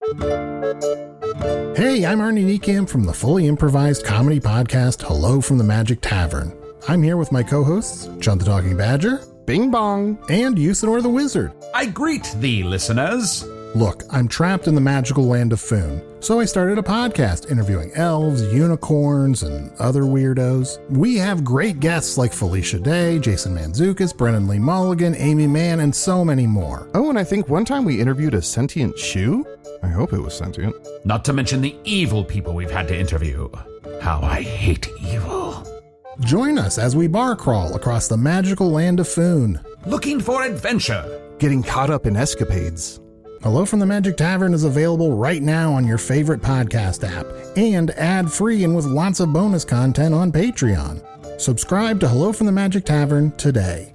Hey, I'm Arnie Niekamp from the fully improvised comedy podcast Hello from the Magic Tavern. I'm here with my co-hosts, John the Talking Badger, Bing Bong, and Usador the Wizard. I greet thee, listeners. Look, I'm trapped in the magical land of Foon, so I started a podcast interviewing elves, unicorns, and other weirdos. We have great guests like Felicia Day, Jason Mantzoukas, Brennan Lee Mulligan, Amy Mann, and so many more. Oh, and I think one time we interviewed a sentient shoe? I hope it was sentient. Not to mention the evil people we've had to interview. How I hate evil. Join us as we bar crawl across the magical land of Foon. Looking for adventure. Getting caught up in escapades. Hello from the Magic Tavern is available right now on your favorite podcast app and ad-free and with lots of bonus content on Patreon. Subscribe to Hello from the Magic Tavern today.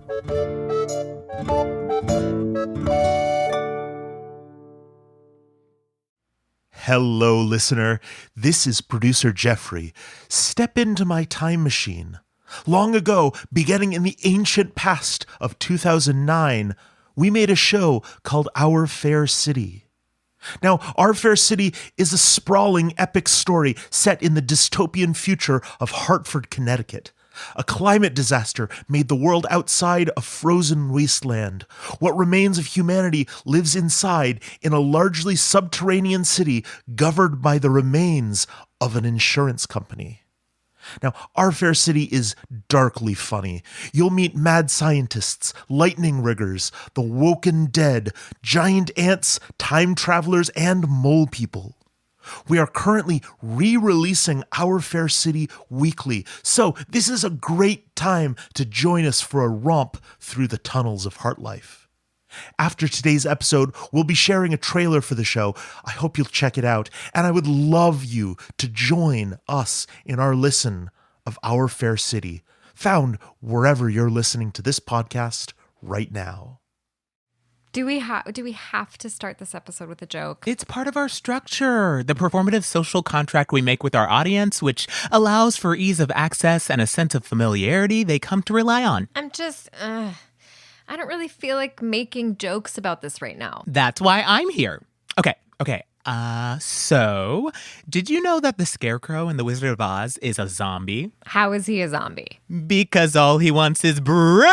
Hello, listener. This is producer Jeffrey. Step into my time machine. Long ago, beginning in the ancient past of 2009, we made a show called Our Fair City. Now, Our Fair City is a sprawling, epic story set in the dystopian future of Hartford, Connecticut. A climate disaster made the world outside a frozen wasteland. What remains of humanity lives inside in a largely subterranean city governed by the remains of an insurance company. Now, Our Fair City is darkly funny. You'll meet mad scientists, lightning riggers, the woken dead, giant ants, time travelers, and mole people. We are currently re-releasing Our Fair City weekly, so this is a great time to join us for a romp through the tunnels of Heartlife. After today's episode, we'll be sharing a trailer for the show. I hope you'll check it out, and I would love you to join us in our listen of Our Fair City, found wherever you're listening to this podcast right now. Do we have to start this episode with a joke? It's part of our structure, the performative social contract we make with our audience, which allows for ease of access and a sense of familiarity they come to rely on. I don't really feel like making jokes about this right now. That's why I'm here. Okay. So, did you know that the Scarecrow in The Wizard of Oz is a zombie? How is he a zombie? Because all he wants is brains!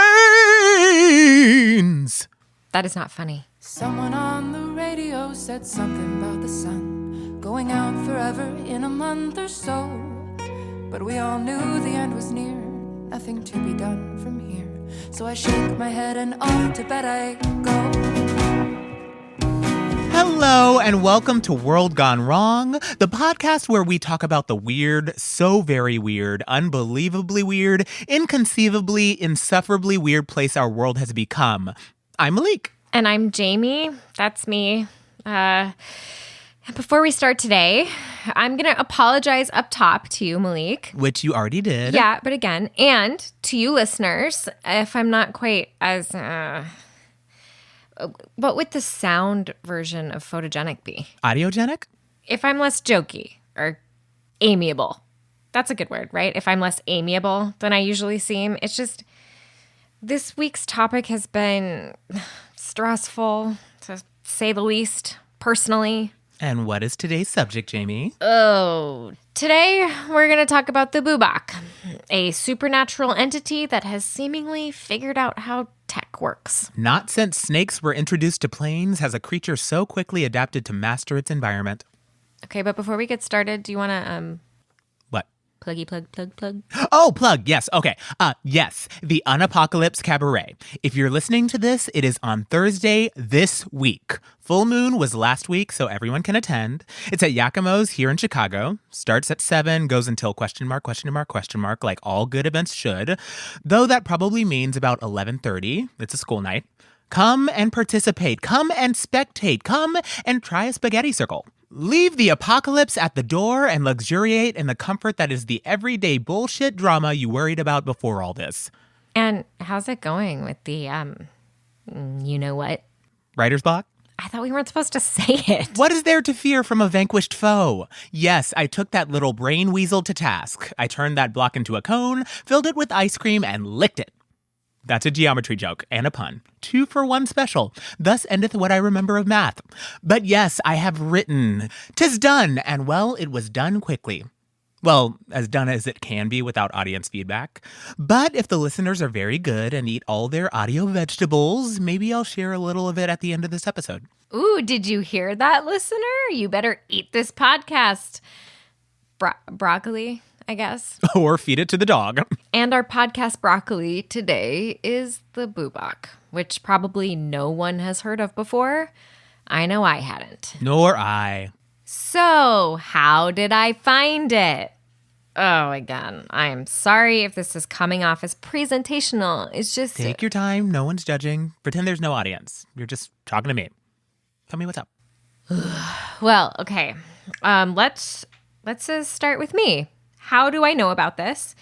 That is not funny. Someone on the radio said something about the sun going out forever in a month or so. But we all knew the end was near, nothing to be done from here. So I shake my head and off to bed I go. Hello and welcome to World Gone Wrong, the podcast where we talk about the weird, so very weird, unbelievably weird, inconceivably, insufferably weird place our world has become. I'm Malik. And I'm Jamie. That's me. Before we start today, I'm going to apologize up top to you, Malik. Which you already did. Yeah, but again, and to you listeners, if I'm not quite as... what would the sound version of photogenic be? Audiogenic? If I'm less jokey or amiable. That's a good word, right? If I'm less amiable than I usually seem. It's just... This week's topic has been stressful, to say the least, personally. And what is today's subject, Jamie? Oh, today we're going to talk about the Boobach, a supernatural entity that has seemingly figured out how tech works. Not since snakes were introduced to planes has a creature so quickly adapted to master its environment. Okay, but before we get started, do you want to, What? Pluggy plug. Oh, plug. Yes. Okay. Yes. The Unapocalypse Cabaret. If you're listening to this, it is on Thursday this week. Full moon was last week, so everyone can attend. It's at Yakimo's here in Chicago. Starts at 7, goes until ? Like all good events should. Though that probably means about 11:30. It's a school night. Come and participate. Come and spectate. Come and try a spaghetti circle. Leave the apocalypse at the door and luxuriate in the comfort that is the everyday bullshit drama you worried about before all this. And how's it going with the, you know what? Writer's block? I thought we weren't supposed to say it. What is there to fear from a vanquished foe? Yes, I took that little brain weasel to task. I turned that block into a cone, filled it with ice cream, and licked it. That's a geometry joke and a pun. 2 for 1 special. Thus endeth what I remember of math. But yes, I have written. 'Tis done, and well, it was done quickly. Well, as done as it can be without audience feedback. But if the listeners are very good and eat all their audio vegetables, maybe I'll share a little of it at the end of this episode. Ooh, did you hear that, listener? You better eat this podcast. Broccoli, I guess. Or feed it to the dog. And our podcast broccoli today is the bubak, which probably no one has heard of before. I know I hadn't. Nor I. So, how did I find it? Oh, again, I am sorry if this is coming off as presentational. It's just... Take your time. No one's judging. Pretend there's no audience. You're just talking to me. Tell me what's up. Well, okay. Let's start with me. How do I know about this?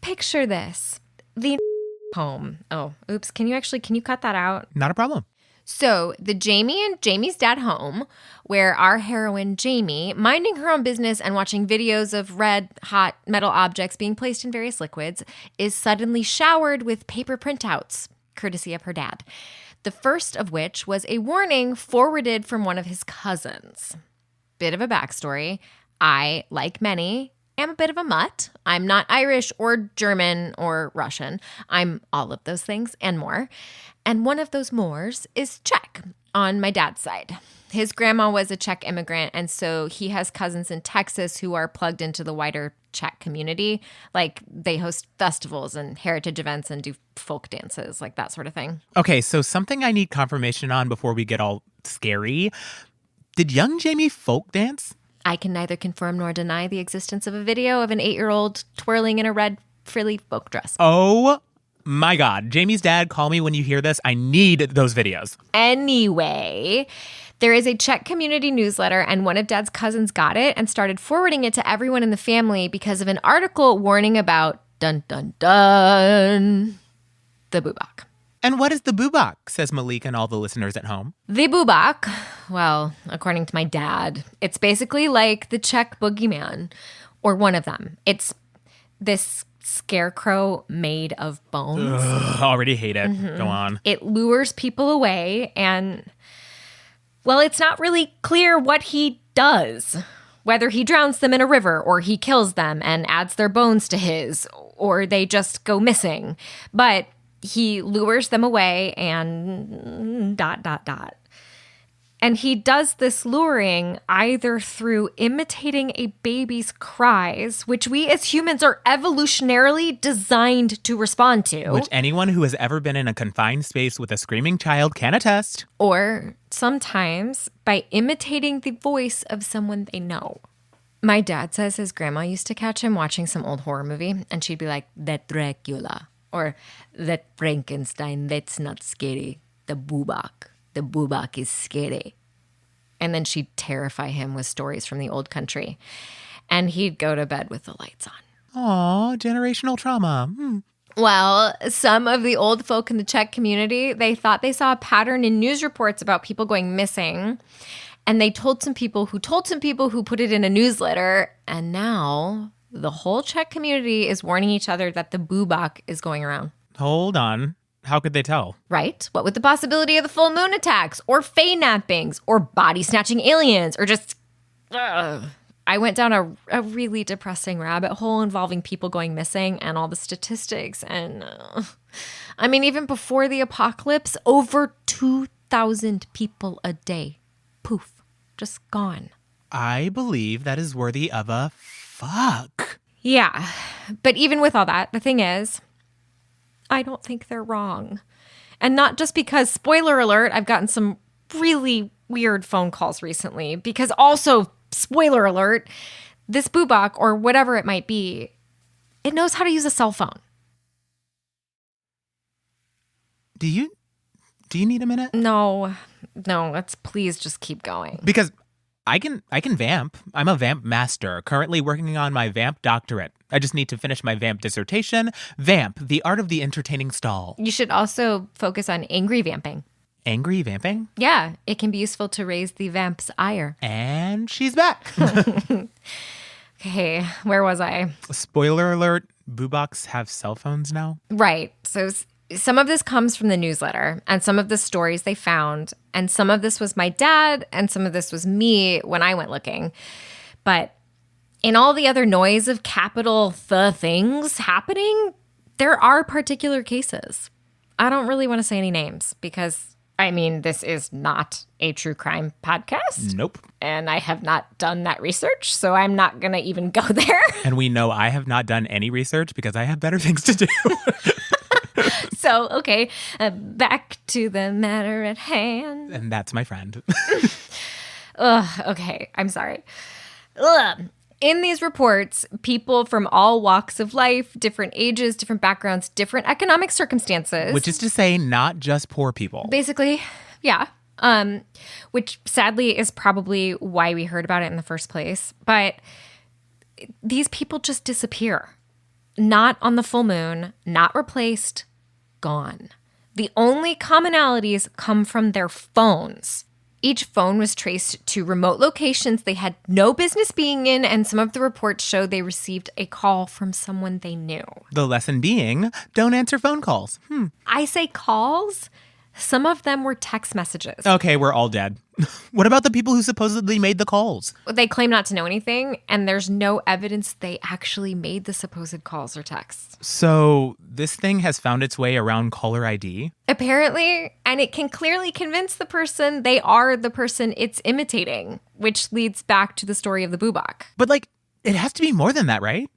Picture this. The home. Oh, oops. Can you cut that out? Not a problem. So the Jamie and Jamie's dad home, where our heroine Jamie, minding her own business and watching videos of red, hot metal objects being placed in various liquids, is suddenly showered with paper printouts, courtesy of her dad. The first of which was a warning forwarded from one of his cousins. Bit of a backstory. I, like many, am a bit of a mutt. I'm not Irish or German or Russian. I'm all of those things and more. And one of those mores is Czech on my dad's side. His grandma was a Czech immigrant, and so he has cousins in Texas who are plugged into the wider Czech community. Like, they host festivals and heritage events and do folk dances, like that sort of thing. Okay, so something I need confirmation on before we get all scary. Did young Jamie folk dance? I can neither confirm nor deny the existence of a video of an 8-year-old twirling in a red frilly folk dress. Oh my God. Jamie's dad, call me when you hear this. I need those videos. Anyway, there is a Czech community newsletter, and one of Dad's cousins got it and started forwarding it to everyone in the family because of an article warning about, dun dun dun, the bubak. And what is the bubak, says Malik and all the listeners at home? The bubak, well, according to my dad, it's basically like the Czech boogeyman, or one of them. It's this scarecrow made of bones. Ugh, already hate it. Mm-hmm. Go on. It lures people away, and, well, it's not really clear what he does. Whether he drowns them in a river, or he kills them and adds their bones to his, or they just go missing. But he lures them away and ... And he does this luring either through imitating a baby's cries, which we as humans are evolutionarily designed to respond to. Which anyone who has ever been in a confined space with a screaming child can attest. Or sometimes by imitating the voice of someone they know. My dad says his grandma used to catch him watching some old horror movie, and she'd be like, "That Dracula," or "That Frankenstein, that's not scary. The bubak is scary." And then she'd terrify him with stories from the old country. And he'd go to bed with the lights on. Aw, generational trauma. Well, some of the old folk in the Czech community, they thought they saw a pattern in news reports about people going missing. And they told some people who put it in a newsletter. And now the whole Czech community is warning each other that the bubak is going around. Hold on. How could they tell? Right? What with the possibility of the full moon attacks, or fae nappings, or body-snatching aliens, or just... I went down a really depressing rabbit hole involving people going missing and all the statistics. And I mean, even before the apocalypse, over 2,000 people a day. Poof. Just gone. I believe that is worthy of a fuck. Yeah. But even with all that, the thing is, I don't think they're wrong. And not just because, spoiler alert, I've gotten some really weird phone calls recently. Because also, spoiler alert, this bubak, or whatever it might be, it knows how to use a cell phone. Do you need a minute? No, let's please just keep going. Because I can vamp. I'm a vamp master, currently working on my vamp doctorate. I just need to finish my vamp dissertation. Vamp, the art of the entertaining stall. You should also focus on angry vamping. Angry vamping? Yeah, it can be useful to raise the vamp's ire. And she's back. Okay, where was I? Spoiler alert, bubaks have cell phones now? Right. So some of this comes from the newsletter and some of the stories they found, and some of this was my dad and some of this was me when I went looking. But in all the other noise of capital things happening, there are particular cases. I don't really want to say any names because, I mean, this is not a true crime podcast. Nope. And I have not done that research, so I'm not going to even go there. And we know I have not done any research because I have better things to do. So, okay, back to the matter at hand. And that's my friend. Ugh, okay, I'm sorry. Ugh. In these reports, people from all walks of life, different ages, different backgrounds, different economic circumstances. Which is to say, not just poor people. Basically, yeah. Which sadly is probably why we heard about it in the first place. But these people just disappear. Not on the full moon, not replaced, gone. The only commonalities come from their phones. Each phone was traced to remote locations they had no business being in, and some of the reports show they received a call from someone they knew. The lesson being, don't answer phone calls. I say calls. Some of them were text messages. Okay, we're all dead. What about the people who supposedly made the calls? They claim not to know anything, and there's no evidence they actually made the supposed calls or texts. So this thing has found its way around caller ID? Apparently, and it can clearly convince the person they are the person it's imitating, which leads back to the story of the Boobach. But it has to be more than that, right?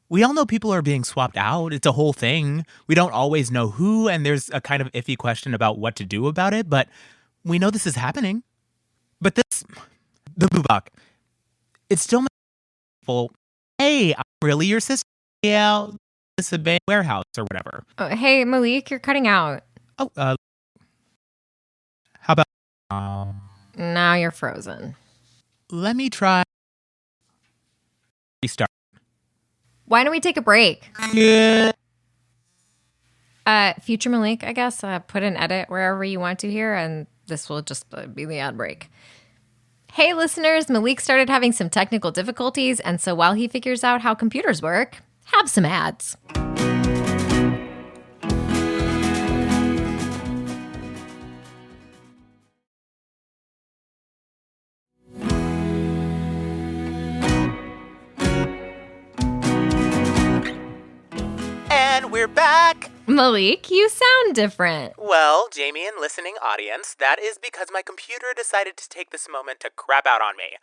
We all know people are being swapped out. It's a whole thing. We don't always know who, and there's a kind of iffy question about what to do about it, but we know this is happening. But the Boobach, it still makes people, hey, I'm really your sister. Yeah, it's a big warehouse or whatever. Oh, hey, Malik, you're cutting out. Oh, how about Now you're frozen. let me try restart. Why don't we take a break? Yeah. Future Malik, I guess, put an edit wherever you want to here, and this will just be the ad break. Hey, listeners, Malik started having some technical difficulties, and so while he figures out how computers work, have some ads. And we're back. Malik, you sound different. Well, Jamie and listening audience, that is because my computer decided to take this moment to crap out on me.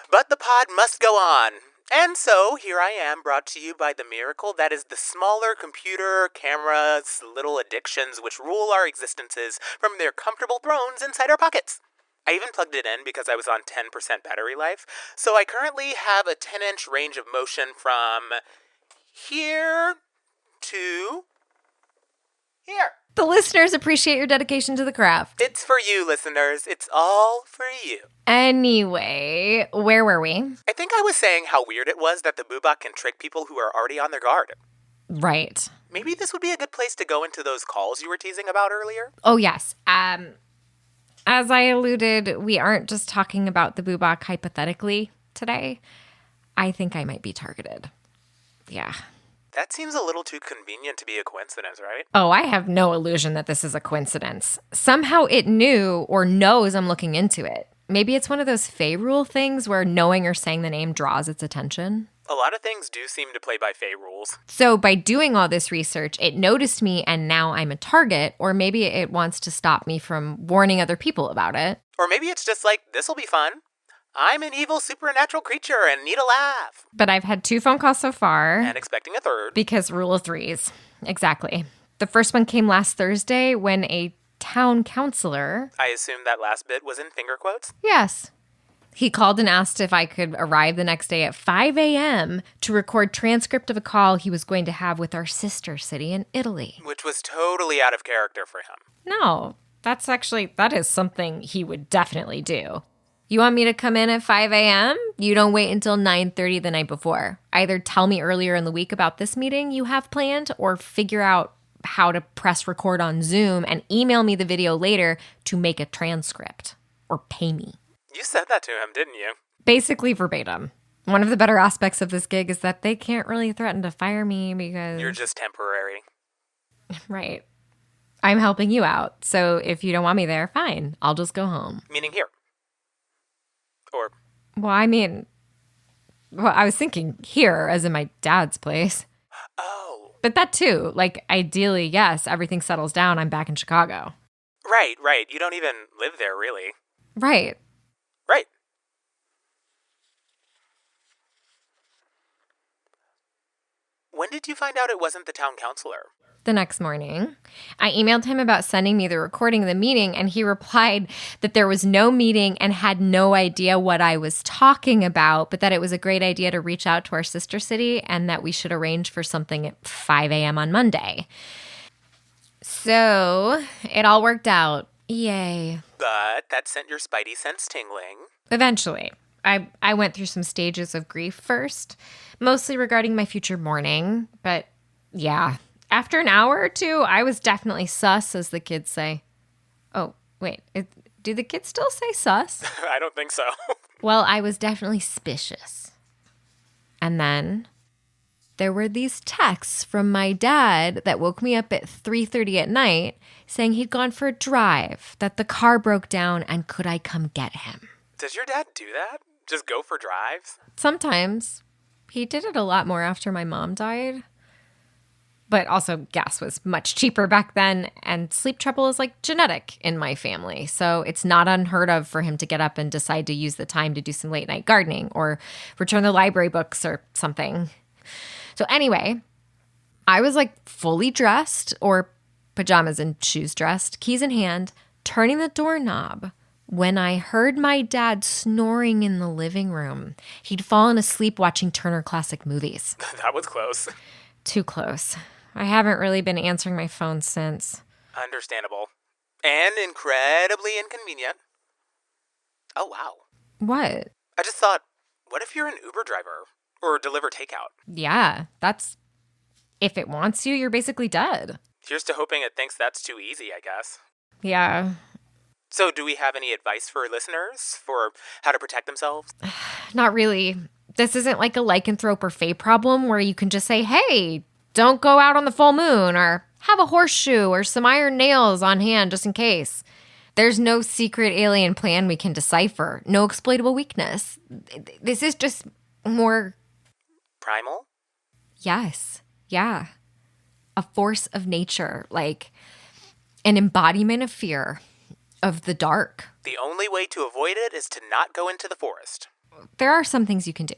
But the pod must go on. And so, here I am, brought to you by the miracle that is the smaller computer, cameras, little addictions which rule our existences from their comfortable thrones inside our pockets. I even plugged it in because I was on 10% battery life, so I currently have a 10-inch range of motion from here to here. The listeners appreciate your dedication to the craft. It's for you, listeners. It's all for you. Anyway, where were we? I think I was saying how weird it was that the Boobach can trick people who are already on their guard. Right. Maybe this would be a good place to go into those calls you were teasing about earlier. Oh, yes. As I alluded, we aren't just talking about the Boobach hypothetically today. I think I might be targeted. Yeah. That seems a little too convenient to be a coincidence, right? Oh, I have no illusion that this is a coincidence. Somehow it knew or knows I'm looking into it. Maybe it's one of those Fae rule things where knowing or saying the name draws its attention. A lot of things do seem to play by Fae rules. So by doing all this research, it noticed me and now I'm a target, or maybe it wants to stop me from warning other people about it. Or maybe it's just like, this'll be fun. I'm an evil supernatural creature and need a laugh. But I've had 2 phone calls so far. And expecting a third. Because rule of threes. Exactly. The first one came last Thursday when a town councilor... I assume that last bit was in finger quotes? Yes. He called and asked if I could arrive the next day at 5 a.m. to record transcript of a call he was going to have with our sister city in Italy. Which was totally out of character for him. No, that is something he would definitely do. You want me to come in at 5 a.m.? You don't wait until 9:30 the night before. Either tell me earlier in the week about this meeting you have planned or figure out how to press record on Zoom and email me the video later to make a transcript or pay me. You said that to him, didn't you? Basically verbatim. One of the better aspects of this gig is that they can't really threaten to fire me because... You're just temporary. Right. I'm helping you out. So if you don't want me there, fine. I'll just go home. Meaning here. Or... Well, I was thinking here, as in my dad's place. Oh. But that too. Like, ideally, yes, everything settles down. I'm back in Chicago. Right. You don't even live there, really. Right. Right. When did you find out it wasn't the town councilor? The next morning, I emailed him about sending me the recording of the meeting, and he replied that there was no meeting and had no idea what I was talking about, but that it was a great idea to reach out to our sister city and that we should arrange for something at 5 a.m. on Monday. So it all worked out. Yay. But that sent your spidey sense tingling. Eventually. I went through some stages of grief first, mostly regarding my future mourning, but yeah. After an hour or two, I was definitely sus, as the kids say. Oh, wait. Do the kids still say sus? I don't think so. Well, I was definitely suspicious. And then there were these texts from my dad that woke me up at 3:30 at night saying he'd gone for a drive, that the car broke down, and could I come get him? Does your dad do that? Just go for drives? Sometimes. He did it a lot more after my mom died. But also, gas was much cheaper back then, and sleep trouble is like genetic in my family. So it's not unheard of for him to get up and decide to use the time to do some late night gardening or return the library books or something. So anyway, I was like fully dressed, or pajamas and shoes dressed, keys in hand, turning the doorknob when I heard my dad snoring in the living room. He'd fallen asleep watching Turner Classic Movies. That was close. Too close. I haven't really been answering my phone since. Understandable. And incredibly inconvenient. Oh, wow. What? I just thought, what if you're an Uber driver? Or deliver takeout? Yeah, that's... If it wants you, you're basically dead. Here's to hoping it thinks that's too easy, I guess. Yeah. So do we have any advice for listeners for how to protect themselves? Not really. This isn't like a lycanthrope or fae problem where you can just say, hey, don't go out on the full moon, or have a horseshoe or some iron nails on hand just in case. There's no secret alien plan we can decipher. No exploitable weakness. This is just more... Primal? Yes. Yeah. A force of nature, like an embodiment of fear, of the dark. The only way to avoid it is to not go into the forest. There are some things you can do.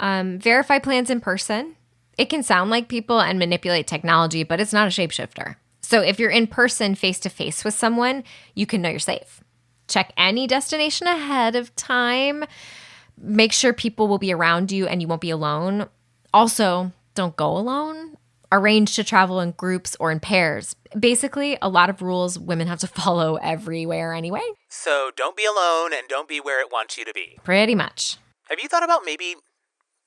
Verify plans in person. It can sound like people and manipulate technology, but it's not a shapeshifter. So if you're in person, face-to-face with someone, you can know you're safe. Check any destination ahead of time. Make sure people will be around you and you won't be alone. Also, don't go alone. Arrange to travel in groups or in pairs. Basically, a lot of rules women have to follow everywhere anyway. So don't be alone and don't be where it wants you to be. Pretty much. Have you thought about maybe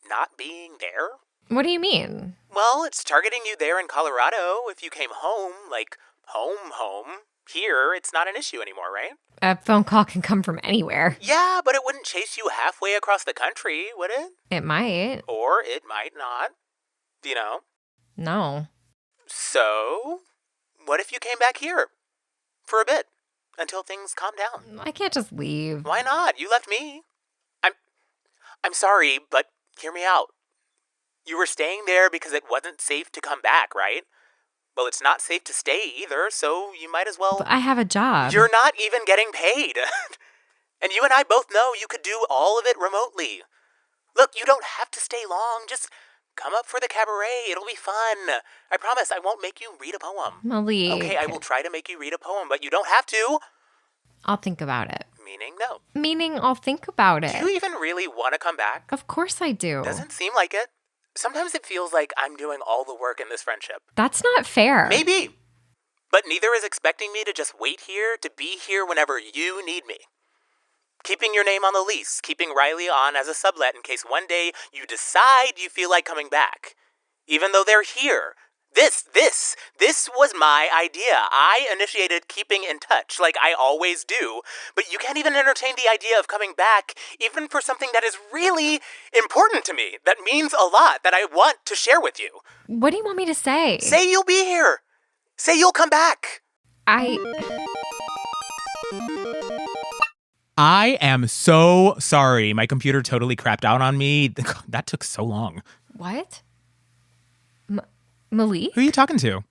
not being there? What do you mean? Well, it's targeting you there in Colorado. If you came home, like home. Here, it's not an issue anymore, right? A phone call can come from anywhere. Yeah, but it wouldn't chase you halfway across the country, would it? It might. Or it might not. You know? No. So, what if you came back here? For a bit. Until things calm down. I can't just leave. Why not? You left me. I'm sorry, but hear me out. You were staying there because it wasn't safe to come back, right? Well, it's not safe to stay either, so you might as well... But I have a job. You're not even getting paid. And you and I both know you could do all of it remotely. Look, you don't have to stay long. Just come up for the cabaret. It'll be fun. I promise I won't make you read a poem. Malik. Okay, I will try to make you read a poem, but you don't have to. I'll think about it. Meaning no. Meaning I'll think about it. Do you even really want to come back? Of course I do. Doesn't seem like it. Sometimes it feels like I'm doing all the work in this friendship. That's not fair. Maybe. But neither is expecting me to just wait here, to be here whenever you need me. Keeping your name on the lease, keeping Riley on as a sublet in case one day you decide you feel like coming back. Even though they're here. This was my idea. I initiated keeping in touch, like I always do. But you can't even entertain the idea of coming back, even for something that is really important to me, that means a lot, that I want to share with you. What do you want me to say? Say you'll be here. Say you'll come back. I am so sorry. My computer totally crapped out on me. That took so long. What? Malik? Who are you talking to?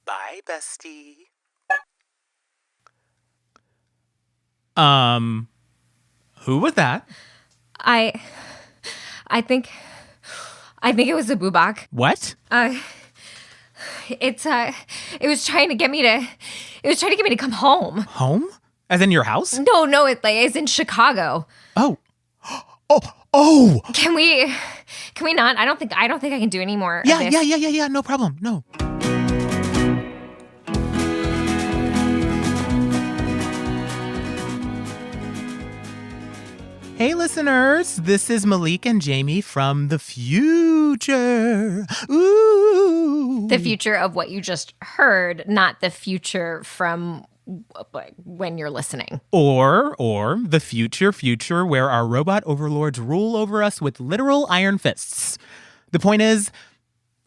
Bye, bestie. Who was that? I think it was a bubak. What? It was trying to get me to come home. Home? As in your house? No, it's in Chicago. Oh. Oh. Can we not? I don't think I can do any more of this. Yeah, no problem. No. Hey, listeners, this is Malik and Jamie from the future. Ooh. The future of what you just heard, not the future from when you're listening. Or the future where our robot overlords rule over us with literal iron fists. The point is,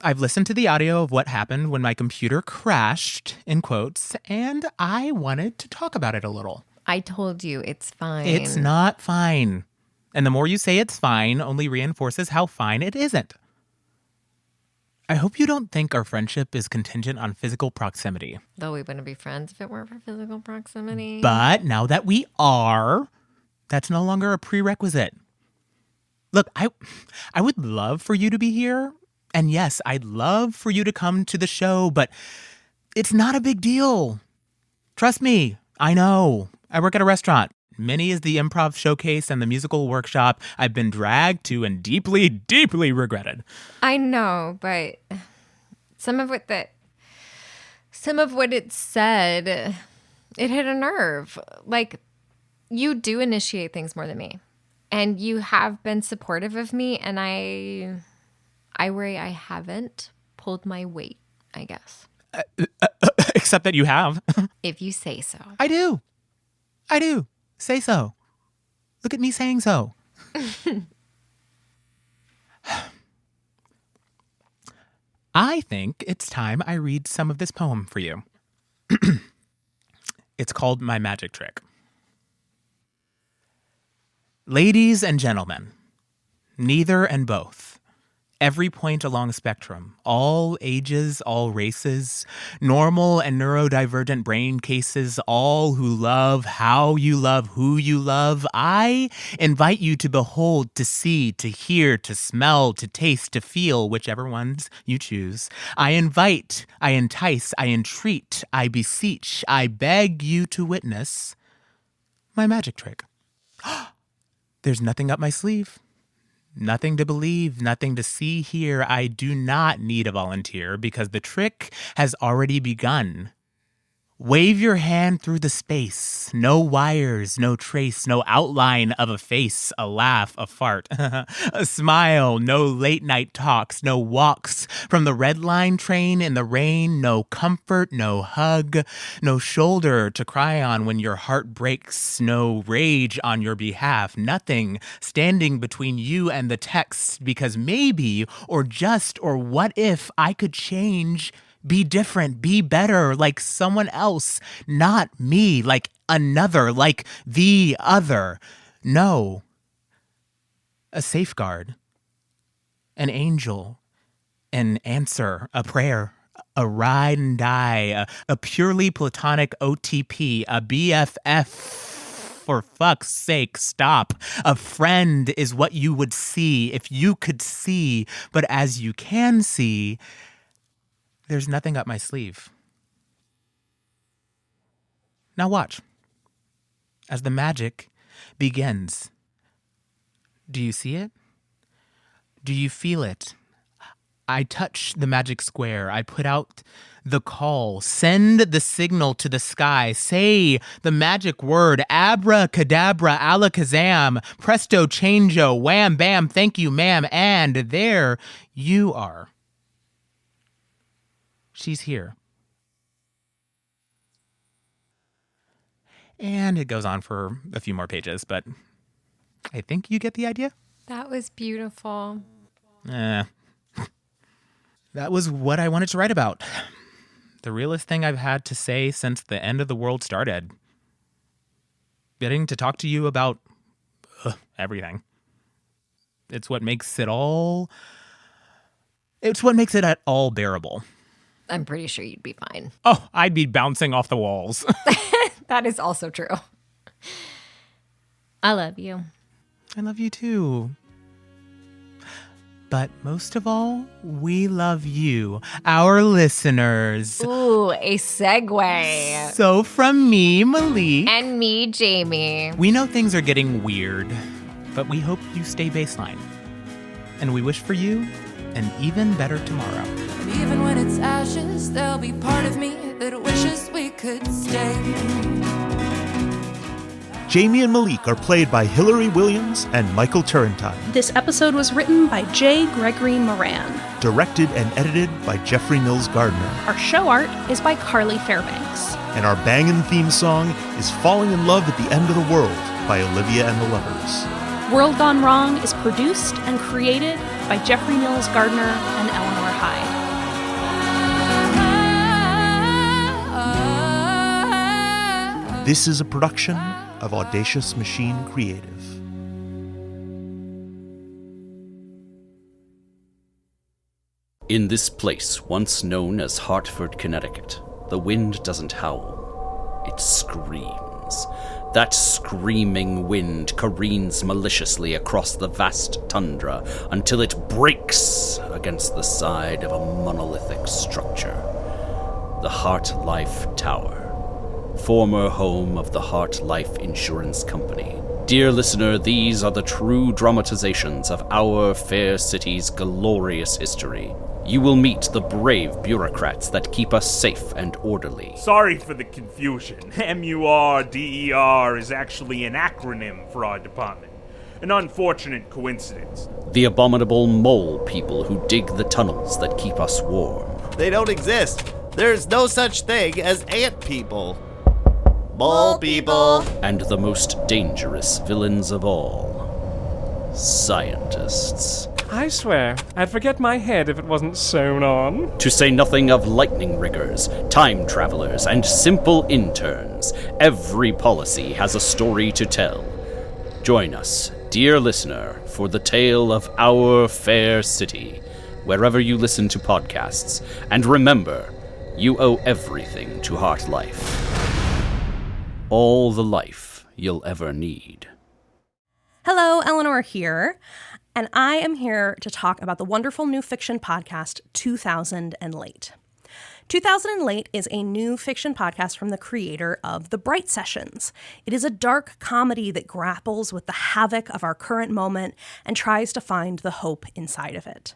I've listened to the audio of what happened when my computer crashed, in quotes, and I wanted to talk about it a little. I told you it's fine. It's not fine. And the more you say it's fine only reinforces how fine it isn't. I hope you don't think our friendship is contingent on physical proximity. Though we wouldn't be friends if it weren't for physical proximity. But now that we are, that's no longer a prerequisite. Look, I would love for you to be here. And yes, I'd love for you to come to the show, but it's not a big deal. Trust me, I know. I work at a restaurant. Many is the improv showcase and the musical workshop I've been dragged to and deeply, deeply regretted. I know, but some of what it said, it hit a nerve. Like, you do initiate things more than me. And you have been supportive of me, and I worry I haven't pulled my weight, I guess. Except that you have. If you say so. I do. Say so. Look at me saying so. I think it's time I read some of this poem for you. It's called My Magic Trick. Ladies and gentlemen, neither and both. Every point along the spectrum, all ages, all races, normal and neurodivergent brain cases, all who love how you love who you love, I invite you to behold, to see, to hear, to smell, to taste, to feel, whichever ones you choose. I invite, I entice, I entreat, I beseech, I beg you to witness my magic trick. There's nothing up my sleeve. Nothing to believe, nothing to see here. I do not need a volunteer because the trick has already begun. Wave your hand through the space. No wires, no trace, no outline of a face, a laugh, a fart, a smile, no late night talks, no walks from the red line train in the rain, no comfort, no hug, no shoulder to cry on when your heart breaks, no rage on your behalf, nothing standing between you and the text because maybe or just or what if I could change. Be different, be better, like someone else, not me, like another, like the other. No. A safeguard, an angel, an answer, a prayer, a ride and die, a purely platonic OTP, a BFF. For fuck's sake, stop. A friend is what you would see if you could see, but as you can see, there's nothing up my sleeve. Now watch. As the magic begins. Do you see it? Do you feel it? I touch the magic square. I put out the call. Send the signal to the sky. Say the magic word. Abracadabra, alakazam. Presto, changeo. Wham, bam, thank you, ma'am. And there you are. She's here. And it goes on for a few more pages, but I think you get the idea? That was beautiful. That was what I wanted to write about. the realest thing I've had to say since the end of the world started. Getting to talk to you about everything. It's what makes it all at all bearable. I'm pretty sure you'd be fine. Oh, I'd be bouncing off the walls. That is also true. I love you. I love you too. But most of all, we love you, our listeners. Ooh, a segue. So from me, Malik. And me, Jamie. We know things are getting weird, but we hope you stay baseline. And we wish for you an even better tomorrow. And even when it's ashes, there'll be part of me that wishes we could stay. Jamie and Malik are played by Hilary Williams and Michael Turrentine. This episode was written by Gregory Moran. Directed and edited by Jeffrey Nils Gardner. Our show art is by Carly Fairbanks. And our bangin' theme song is Falling in Love at the End of the World by Olivia and the Lovers. World Gone Wrong is produced and created by Jeffrey Nils Gardner and Eleanor Hyde. This is a production of Audacious Machine Creative. In this place, once known as Hartford, Connecticut, the wind doesn't howl. It screams. That screaming wind careens maliciously across the vast tundra until it breaks against the side of a monolithic structure. The Heart Life Tower. Former home of the Heart Life Insurance Company. Dear listener, these are the true dramatizations of our fair city's glorious history. You will meet the brave bureaucrats that keep us safe and orderly. Sorry for the confusion. MURDER is actually an acronym for our department. An unfortunate coincidence. The abominable mole people who dig the tunnels that keep us warm. They don't exist. There's no such thing as ant people. Mole people. And the most dangerous villains of all. Scientists. I swear, I'd forget my head if it wasn't sewn on. To say nothing of lightning riggers, time travelers, and simple interns. Every policy has a story to tell. Join us, dear listener, for the tale of our fair city, wherever you listen to podcasts. And remember, you owe everything to Heart Life. All the life you'll ever need. Hello, Eleanor here, and I am here to talk about the wonderful new fiction podcast, 2000 and Late. 2000 and Late is a new fiction podcast from the creator of The Bright Sessions. It is a dark comedy that grapples with the havoc of our current moment and tries to find the hope inside of it.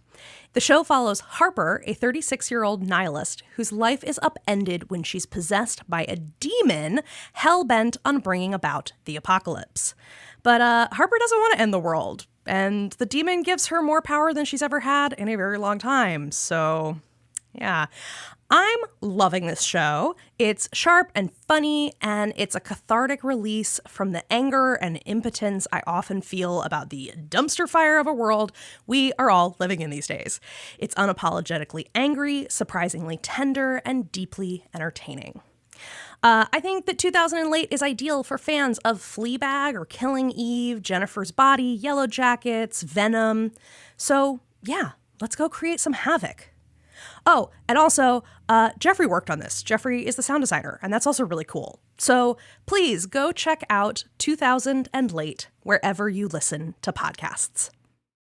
The show follows Harper, a 36-year-old nihilist whose life is upended when she's possessed by a demon hell-bent on bringing about the apocalypse. But Harper doesn't want to end the world, and the demon gives her more power than she's ever had in a very long time. So, yeah. I'm loving this show. It's sharp and funny, and it's a cathartic release from the anger and impotence I often feel about the dumpster fire of a world we are all living in these days. It's unapologetically angry, surprisingly tender, and deeply entertaining. I think that 2000 and Late is ideal for fans of Fleabag or Killing Eve, Jennifer's Body, Yellow Jackets, Venom. So, yeah, let's go create some havoc. Oh, and also, Jeffrey worked on this. Jeffrey is the sound designer, and that's also really cool. So please go check out 2000 and Late wherever you listen to podcasts.